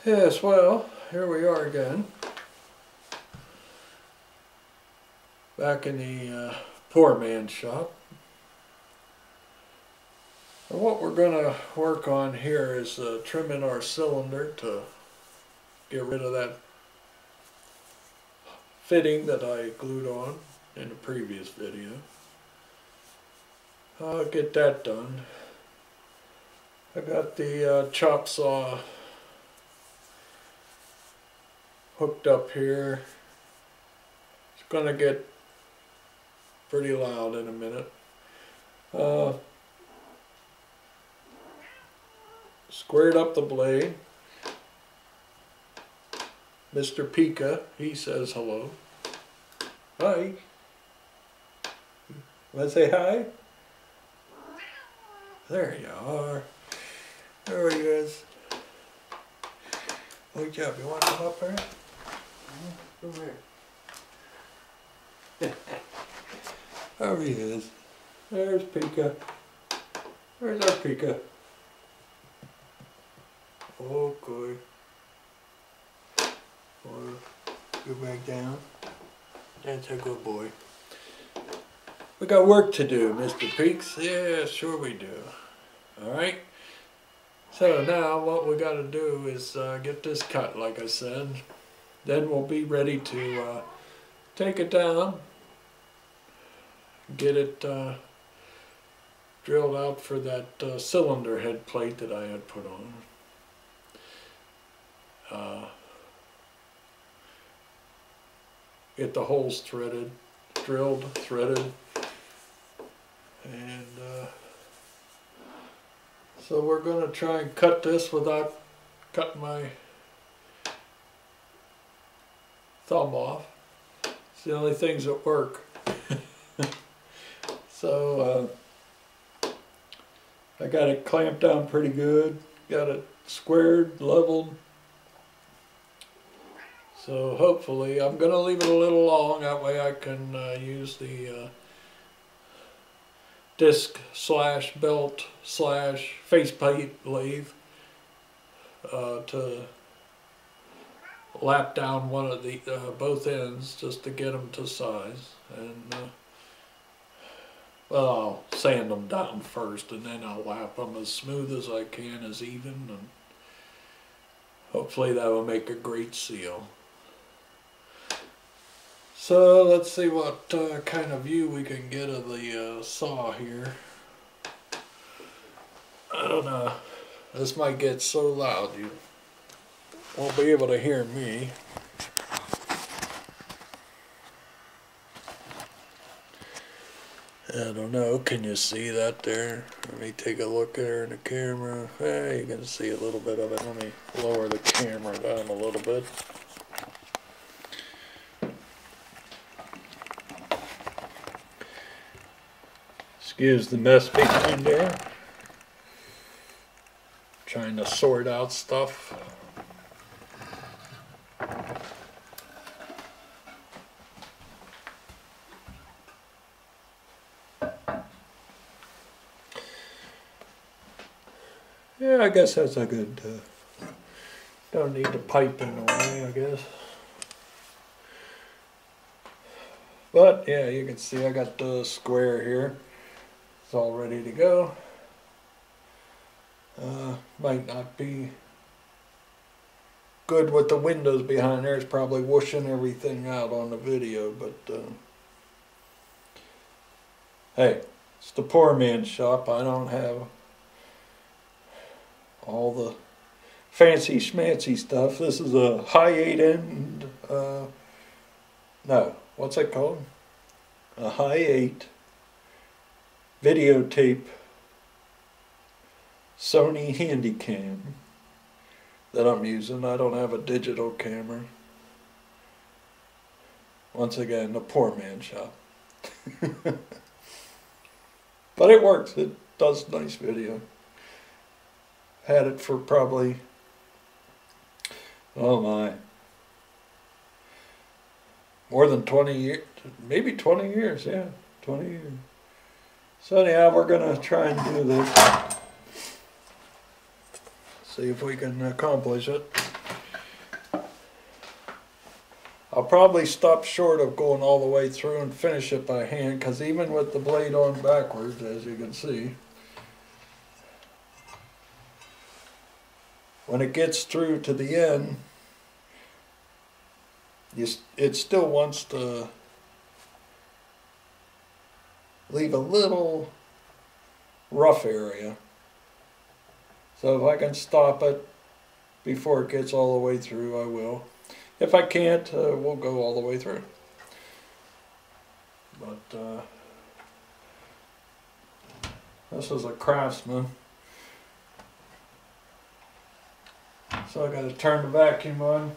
Yes, well, here we are again. Back in the poor man's shop. And what we're going to work on here is trimming our cylinder to get rid of that fitting that I glued on in the previous video. I'll get that done. I got the chop saw hooked up here. It's going to get pretty loud in a minute. Squared up the blade. Mr. Pika, he says hello. Hi. Want to say hi? There you are. There he is. Good job. You want to come up here? Come here. There he is. There's Pika. There's our Pika. Okay. Go back down. That's a good boy. We got work to do, Mr. Peaks. Yeah, sure we do. Alright. So now what we got to do is get this cut, like I said. Then we'll be ready to take it down. Get it drilled out for that cylinder head plate that I had put on. Get the holes threaded, drilled, threaded, and so we're going to try and cut this without cutting my thumb off. It's the only things that work. So I got it clamped down pretty good, got it squared, leveled. So hopefully, I'm going to leave it a little long, that way I can use the disc slash belt slash faceplate lathe to lap down one of the both ends just to get them to size. And well, I'll sand them down first and then I'll lap them as smooth as I can, as even, and hopefully that will make a great seal. So let's see what kind of view we can get of the saw here. I don't know. This might get so loud you won't be able to hear me. I don't know. Can you see that there? Let me take a look at her in the camera. You can see a little bit of it. Let me lower the camera down a little bit. Excuse the mess behind there. Trying to sort out stuff. Yeah, I guess that's a good, don't need the pipe in the way, I guess. But yeah, you can see I got the square here. It's all ready to go. Might not be good with the windows behind there. It's probably whooshing everything out on the video, but hey, it's the poor man's shop. I don't have all the fancy schmancy stuff. This is a high 8-end, no, what's it called? A high 8 videotape Sony Handycam that I'm using. I don't have a digital camera. Once again, the poor man's shop. But it works. It does nice video. Had it for probably, oh my, more than 20 years, maybe 20 years, yeah, 20 years. So anyhow, we're going to try and do this. See if we can accomplish it. I'll probably stop short of going all the way through and finish it by hand, because even with the blade on backwards, as you can see, when it gets through to the end, it still wants to leave a little rough area. So if I can stop it before it gets all the way through, I will. If I can't, we'll go all the way through. But this is a Craftsman. So I got to turn the vacuum on.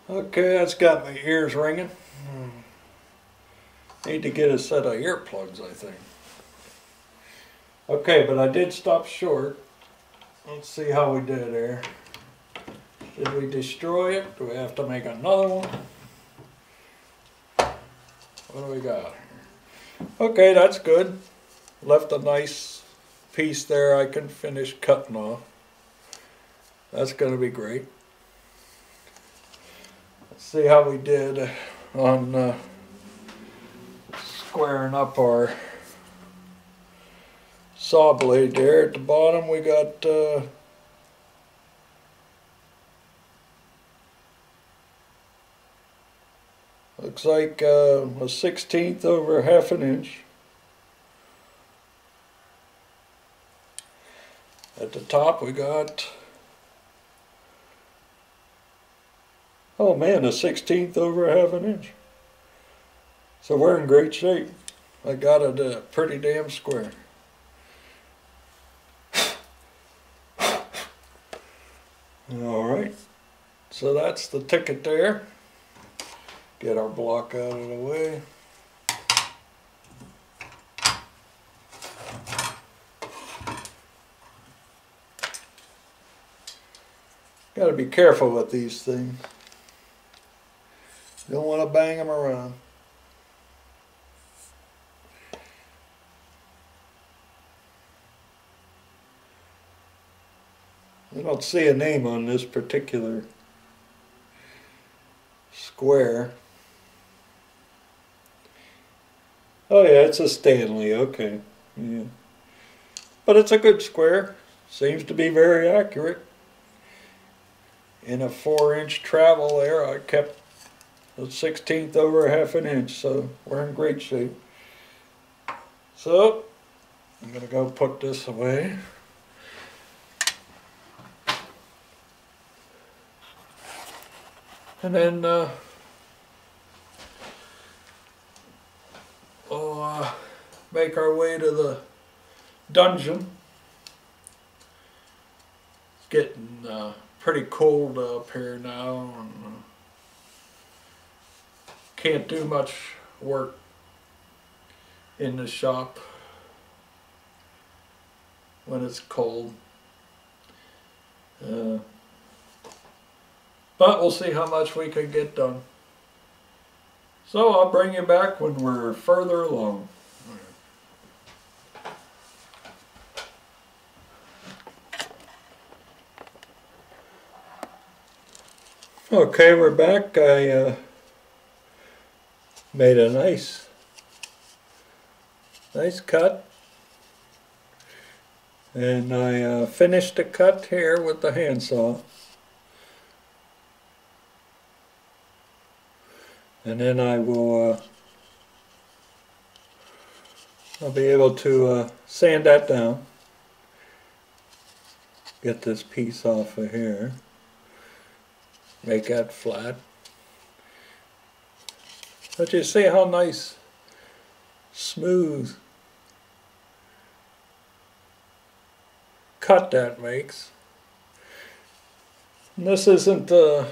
Okay, that's got my ears ringing. Need to get a set of earplugs, I think. Okay, but I did stop short. Let's see how we did there. Did we destroy it? Do we have to make another one? What do we got? Okay, that's good. Left a nice piece there I can finish cutting off. That's going to be great. Let's see how we did on squaring up our saw blade there. At the bottom we got looks like a 1/16 over 1/2 inch. At the top we got, oh man, a 1/16 over 1/2 inch. So we're in great shape. I got it pretty damn square. Alright, so that's the ticket there. Get our block out of the way. Got to be careful with these things. Don't want to bang them around. I don't see a name on this particular square. Oh yeah, it's a Stanley, okay. Yeah. But it's a good square. Seems to be very accurate. In a 4-inch travel there, I kept a 1/16 over 1/2 inch, so we're in great shape. So, I'm going to go put this away. And then we'll make our way to the dungeon. It's getting pretty cold up here now, and can't do much work in the shop when it's cold. But we'll see how much we can get done. So I'll bring you back when we're further along. Okay, we're back. I made a nice cut, and I finished the cut here with the handsaw. And then I will, I'll be able to sand that down. Get this piece off of here. Make that flat. But you see how nice, smooth cut that makes. And this isn't the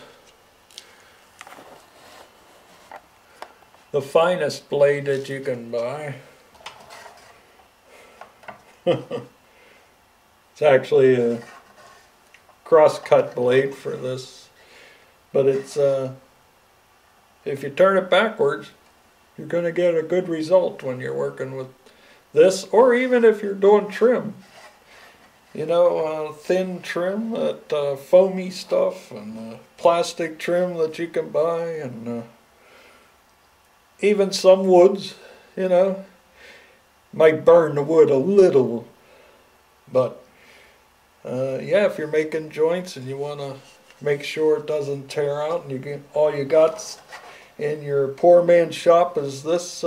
finest blade that you can buy. It's actually a cross-cut blade for this, but it's if you turn it backwards, you're going to get a good result when you're working with this, or even if you're doing trim. You know, thin trim, that foamy stuff, and plastic trim that you can buy, and even some woods, you know, might burn the wood a little, but yeah, if you're making joints and you want to make sure it doesn't tear out, and you get all you got in your poor man's shop is this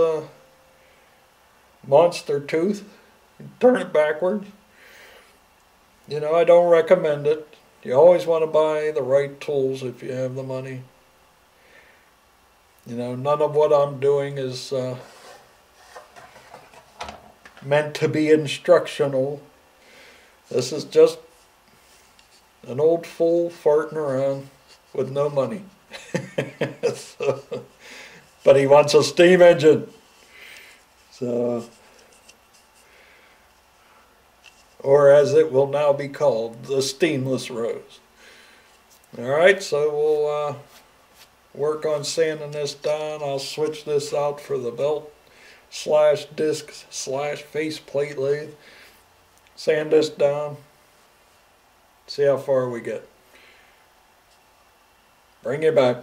monster tooth, you turn it backwards. You know, I don't recommend it. You always want to buy the right tools if you have the money. You know, none of what I'm doing is meant to be instructional. This is just an old fool farting around with no money. So, but he wants a steam engine. So, or as it will now be called, the Steamless Rose. Alright, so we'll work on sanding this down. I'll switch this out for the belt slash disc slash faceplate lathe. Sand this down. See how far we get. Bring it back.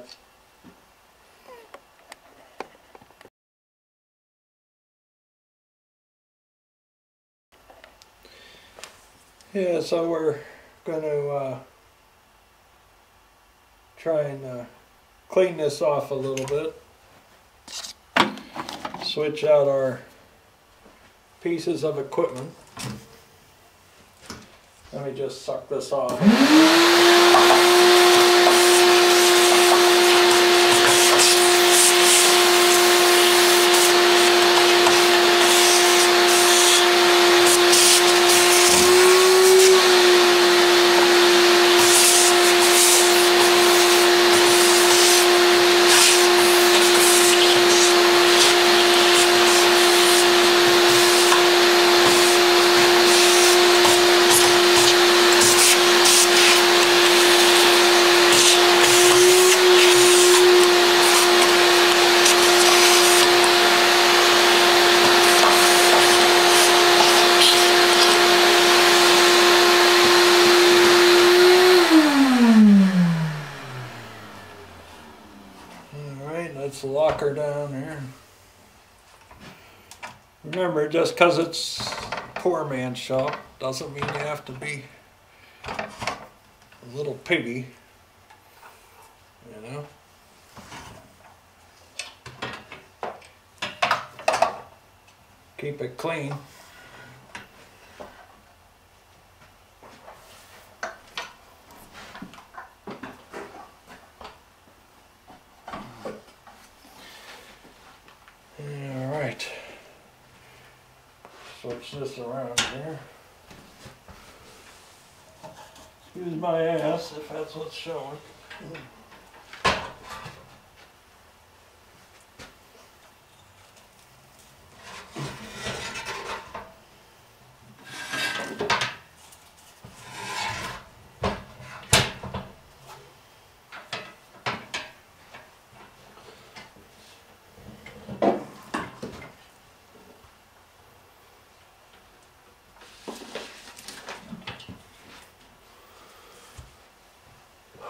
Yeah, so we're going to try and clean this off a little bit. Switch out our pieces of equipment. Let me just suck this off. Let's lock her down there. Remember, just because it's poor man's shop doesn't mean you have to be a little piggy, you know. Keep it clean. Alright, switch this around here. Excuse my ass if that's what's showing.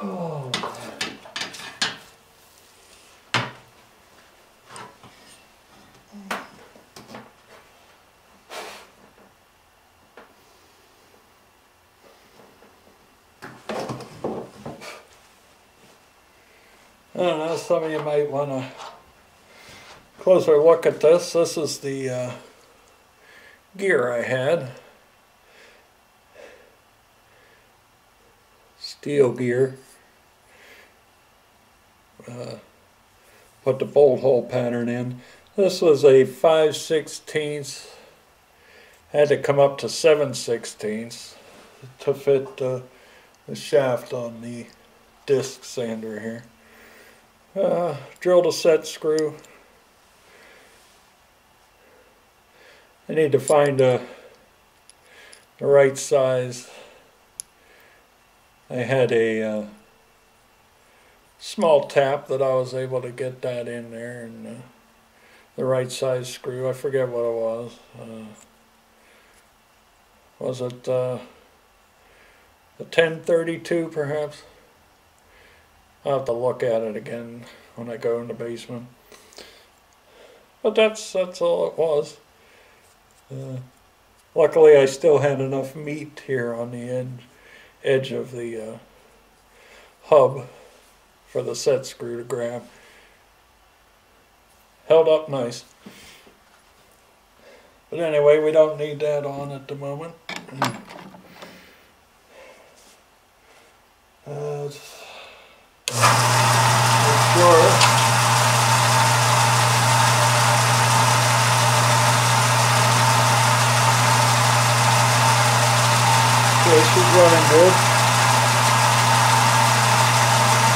Oh, I don't know, some of you might want a closer look at this. This is the gear I had. Steel gear. put the bolt hole pattern in. This was a 5/16. Had to come up to 7/16 to fit the shaft on the disc sander here. Drilled a set screw. I need to find the right size. I had a small tap that I was able to get that in there, and the right size screw. I forget what it was. Was it a 1032 perhaps? I'll have to look at it again when I go in the basement. But that's all it was. Luckily I still had enough meat here on the edge of the hub for the set screw to grab. Held up nice. But anyway, we don't need that on at the moment. Sure. Okay, she's running good.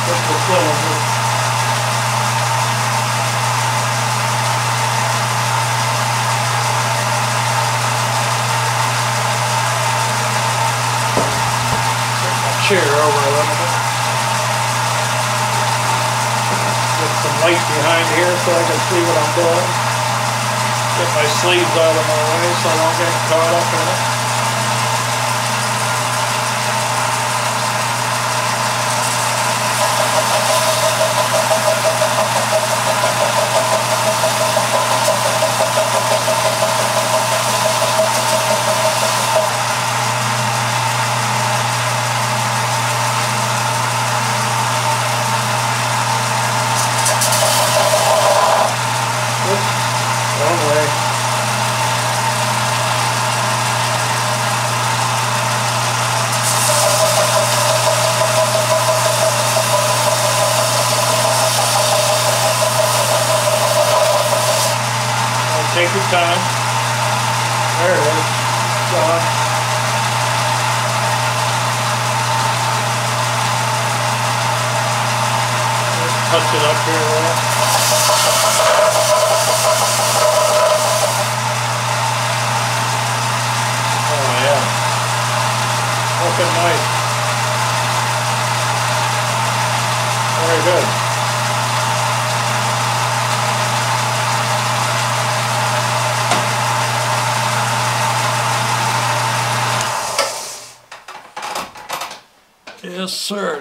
Just the cylinder. Chair over a little bit. Get some light behind here so I can see what I'm doing. Get my sleeves out of my way so I don't get caught up in it. Wrong way. Take your time. There it is. Done. Let's touch it up here a little. Oh yeah. Looking nice. Very good. Yes, sir.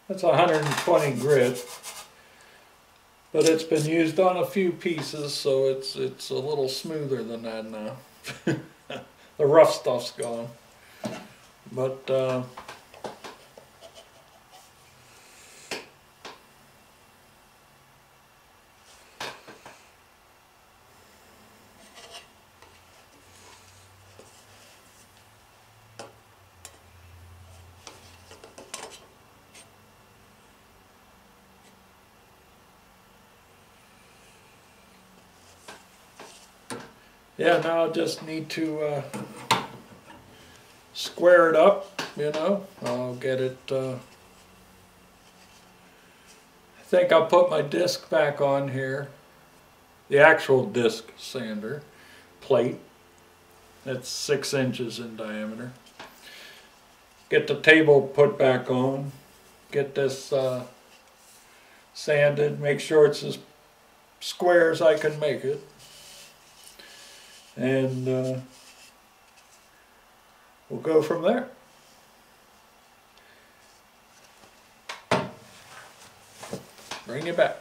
That's 120 grit, but it's been used on a few pieces, so it's a little smoother than that now. The rough stuff's gone, but yeah, now I just need to square it up, you know. I'll get it, I think I'll put my disc back on here, the actual disc sander plate. It's 6 inches in diameter. Get the table put back on, get this sanded, make sure it's as square as I can make it. And we'll go from there. Bring it back.